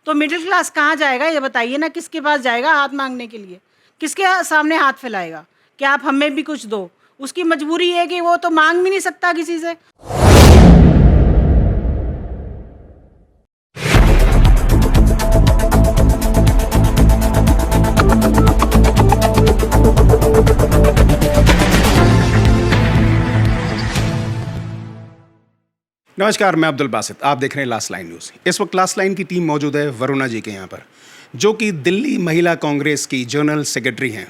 तो middle class कहाँ जाएगा ये बताइए ना, किसके पास जाएगा हाथ मांगने के लिए, किसके सामने हाथ फैलाएगा कि आप हमें भी कुछ दो। उसकी मजबूरी है कि वो तो मांग भी नहीं सकता किसी से। नमस्कार, मैं अब्दुल बासित। आप देख रहे हैं लास्ट लाइन न्यूज़। इस वक्त लास्ट लाइन की टीम मौजूद है वरुणा जी के यहाँ पर, जो कि दिल्ली महिला कांग्रेस की जनरल सेक्रेटरी हैं।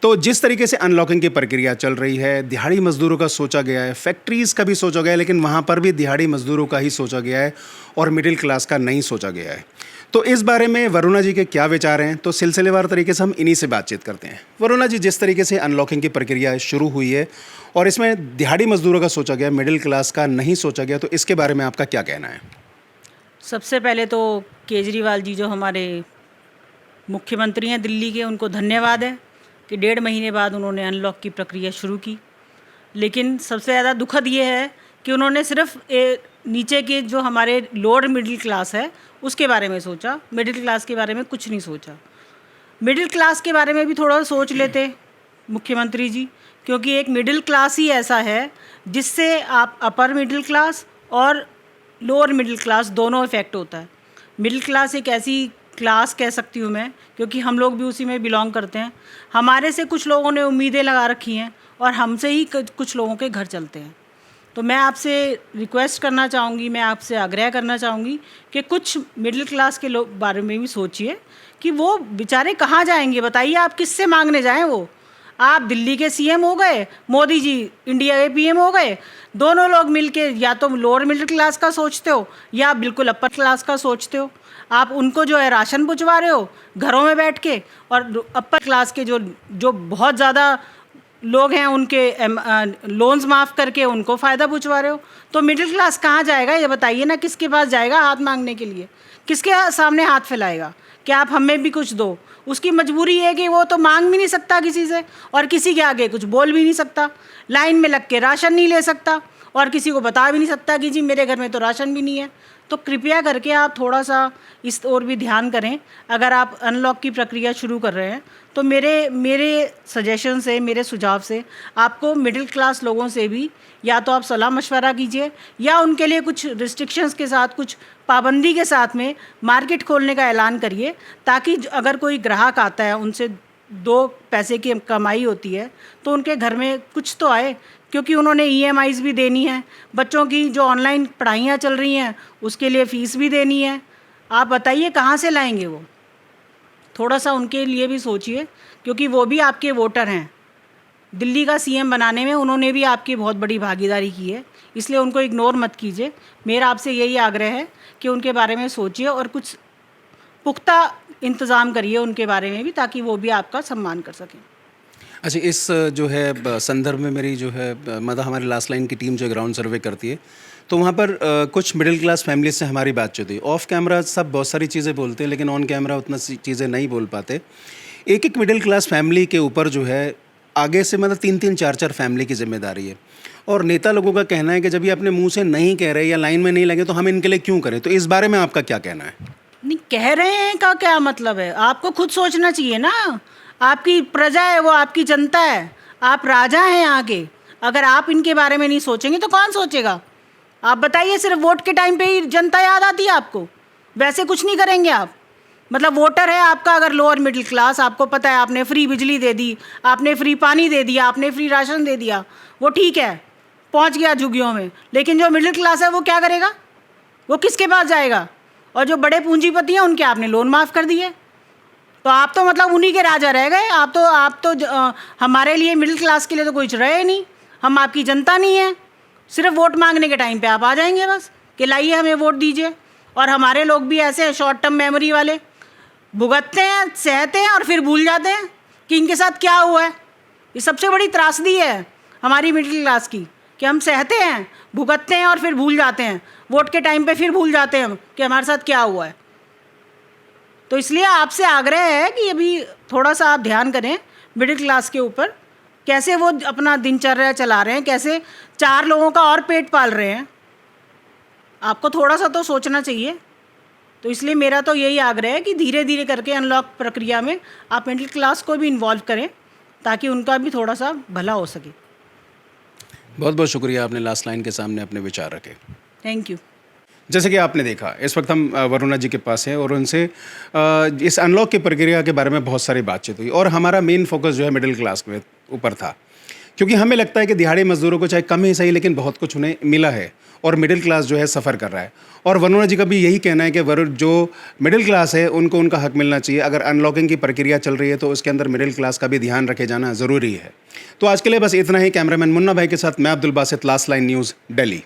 तो जिस तरीके से अनलॉकिंग की प्रक्रिया चल रही है, दिहाड़ी मजदूरों का सोचा गया है, फैक्ट्रीज़ का भी सोचा गया है, लेकिन वहाँ पर भी दिहाड़ी मजदूरों का ही सोचा गया है और मिडिल क्लास का नहीं सोचा गया है। तो इस बारे में वरुणा जी के क्या विचार हैं, तो सिलसिलेवार तरीके से हम इन्हीं से बातचीत करते हैं। वरुणा जी, जिस तरीके से अनलॉकिंग की प्रक्रिया शुरू हुई है और इसमें दिहाड़ी मजदूरों का सोचा गया, मिडिल क्लास का नहीं सोचा गया, तो इसके बारे में आपका क्या कहना है? सबसे पहले तो केजरीवाल जी जो हमारे मुख्यमंत्री हैं दिल्ली के, उनको धन्यवाद है कि 1.5 महीने बाद उन्होंने अनलॉक की प्रक्रिया शुरू की। लेकिन सबसे ज़्यादा दुखद ये है कि उन्होंने सिर्फ नीचे के जो हमारे लोअर मिडिल क्लास है उसके बारे में सोचा, मिडिल क्लास के बारे में कुछ नहीं सोचा। मिडिल क्लास के बारे में भी थोड़ा सोच लेते मुख्यमंत्री जी, क्योंकि एक मिडिल क्लास ही ऐसा है जिससे आप अपर मिडिल क्लास और लोअर मिडिल क्लास दोनों इफ़ेक्ट होता है। मिडिल क्लास एक ऐसी क्लास कह सकती हूँ मैं, क्योंकि हम लोग भी उसी में बिलोंग करते हैं। हमारे से कुछ लोगों ने उम्मीदें लगा रखी हैं और हमसे ही कुछ लोगों के घर चलते हैं। तो मैं आपसे रिक्वेस्ट करना चाहूँगी, मैं आपसे आग्रह करना चाहूँगी कि कुछ मिडिल क्लास के लोग बारे में भी सोचिए कि वो बेचारे कहाँ जाएंगे। बताइए, आप किससे मांगने जाएं? वो आप दिल्ली के सीएम हो गए, मोदी जी इंडिया के पीएम हो गए, दोनों लोग मिलके या तो लोअर मिडिल क्लास का सोचते हो या बिल्कुल अपर क्लास का सोचते हो। आप उनको जो है राशन पहुँचवा रहे हो घरों में बैठ के, और अपर क्लास के जो बहुत ज़्यादा लोग हैं उनके लोन्स माफ़ करके उनको फ़ायदा पहुँचवा रहे हो। तो मिडिल क्लास कहाँ जाएगा ये बताइए ना, किसके पास जाएगा हाथ मांगने के लिए, किसके सामने हाथ फैलाएगा कि आप हमें भी कुछ दो। उसकी मजबूरी है कि वो तो मांग भी नहीं सकता किसी से और किसी के आगे कुछ बोल भी नहीं सकता, लाइन में लग के राशन नहीं ले सकता और किसी को बता भी नहीं सकता कि जी मेरे घर में तो राशन भी नहीं है। तो कृपया करके आप थोड़ा सा इस ओर भी ध्यान करें। अगर आप अनलॉक की प्रक्रिया शुरू कर रहे हैं तो मेरे सजेशन से, मेरे सुझाव से आपको मिडिल क्लास लोगों से भी या तो आप सलाह मशवरा कीजिए या उनके लिए कुछ रिस्ट्रिक्शंस के साथ, कुछ पाबंदी के साथ में मार्केट खोलने का ऐलान करिए, ताकि अगर कोई ग्राहक आता है, उनसे 2 पैसे की कमाई होती है तो उनके घर में कुछ तो आए, क्योंकि उन्होंने EMIs भी देनी है, बच्चों की जो ऑनलाइन पढ़ाइयाँ चल रही हैं उसके लिए फ़ीस भी देनी है। आप बताइए कहाँ से लाएंगे वो? थोड़ा सा उनके लिए भी सोचिए, क्योंकि वो भी आपके वोटर हैं। दिल्ली का सीएम बनाने में उन्होंने भी आपकी बहुत बड़ी भागीदारी की है, इसलिए उनको इग्नोर मत कीजिए। मेरा आपसे यही आग्रह है कि उनके बारे में सोचिए और कुछ पुख्ता इंतज़ाम करिए उनके बारे में भी, ताकि वो भी आपका सम्मान कर सकें। अच्छा, इस जो है संदर्भ में मेरी जो है मतलब हमारी लास्ट लाइन की टीम जो ग्राउंड सर्वे करती है, तो वहाँ पर कुछ मिडिल क्लास फैमिली से हमारी बातचीत हुई। ऑफ कैमरा सब बहुत सारी चीज़ें बोलते हैं, लेकिन ऑन कैमरा उतना सी चीज़ें नहीं बोल पाते। एक मिडिल क्लास फैमिली के ऊपर जो है आगे से मतलब 3-3, 4-4 फैमिली की जिम्मेदारी है। और नेता लोगों का कहना है कि जब ये अपने मुंह से नहीं कह रहे या लाइन में नहीं लगे तो हम इनके लिए क्यों करें। तो इस बारे में आपका क्या कहना है? नहीं, कह रहे हैं का क्या मतलब है? आपको खुद सोचना चाहिए ना। आपकी प्रजा है, वो आपकी जनता है, आप राजा हैं यहाँ के। अगर आप इनके बारे में नहीं सोचेंगे तो कौन सोचेगा? आप बताइए, सिर्फ वोट के टाइम पे ही जनता याद आती है आपको? वैसे कुछ नहीं करेंगे आप। मतलब वोटर है आपका अगर लोअर मिडिल क्लास, आपको पता है आपने फ्री बिजली दे दी, आपने फ्री पानी दे दिया, आपने फ्री राशन दे दिया, वो ठीक है, पहुँच गया झुग्गियों में। लेकिन जो मिडिल क्लास है वो क्या करेगा? वो किसके पास जाएगा? और जो बड़े पूंजीपति हैं उनके आपने लोन माफ़ कर दिए। तो आप तो मतलब उन्हीं के राजा रह गए। आप तो हमारे लिए, मिडिल क्लास के लिए तो कुछ रहे नहीं। हम आपकी जनता नहीं है। सिर्फ वोट मांगने के टाइम पे आप आ जाएंगे बस कि लाइए हमें वोट दीजिए। और हमारे लोग भी ऐसे हैं, शॉर्ट टर्म मेमोरी वाले, भुगतते हैं, सहते हैं और फिर भूल जाते हैं कि इनके साथ क्या हुआ है। ये सबसे बड़ी त्रासदी है हमारी मिडिल क्लास की, कि हम सहते हैं, भुगतते हैं और फिर भूल जाते हैं। वोट के टाइम पे फिर भूल जाते हैं हम कि हमारे साथ क्या हुआ है। तो इसलिए आपसे आग्रह है कि अभी थोड़ा सा आप ध्यान करें मिडिल क्लास के ऊपर, कैसे वो अपना दिनचर्या चला रहे हैं, कैसे 4 लोगों का और पेट पाल रहे हैं। आपको थोड़ा सा तो सोचना चाहिए। तो इसलिए मेरा तो यही आग्रह है कि धीरे धीरे करके अनलॉक प्रक्रिया में आप मिडिल क्लास को भी इन्वॉल्व करें ताकि उनका भी थोड़ा सा भला हो सके। बहुत बहुत शुक्रिया, आपने लास्ट लाइन के सामने अपने विचार रखे। Thank you. जैसे कि आपने देखा, इस वक्त हम वरुणा जी के पास हैं और उनसे इस अनलॉक की प्रक्रिया के बारे में बहुत सारी बातचीत हुई और हमारा मेन फोकस जो है मिडिल क्लास के ऊपर था, क्योंकि हमें लगता है कि दिहाड़ी मजदूरों को चाहे कम ही सही लेकिन बहुत कुछ उन्हें मिला है और मिडिल क्लास जो है सफ़र कर रहा है। और वरुणा जी का भी यही कहना है कि जो मिडिल क्लास है उनको उनका हक मिलना चाहिए। अगर अनलॉकिंग की प्रक्रिया चल रही है तो उसके अंदर मिडिल क्लास का भी ध्यान रखे जाना ज़रूरी है। तो आज के लिए बस इतना ही। कैमरामैन मुन्ना भाई के साथ मैं Abdul Basit, last line news, Delhi.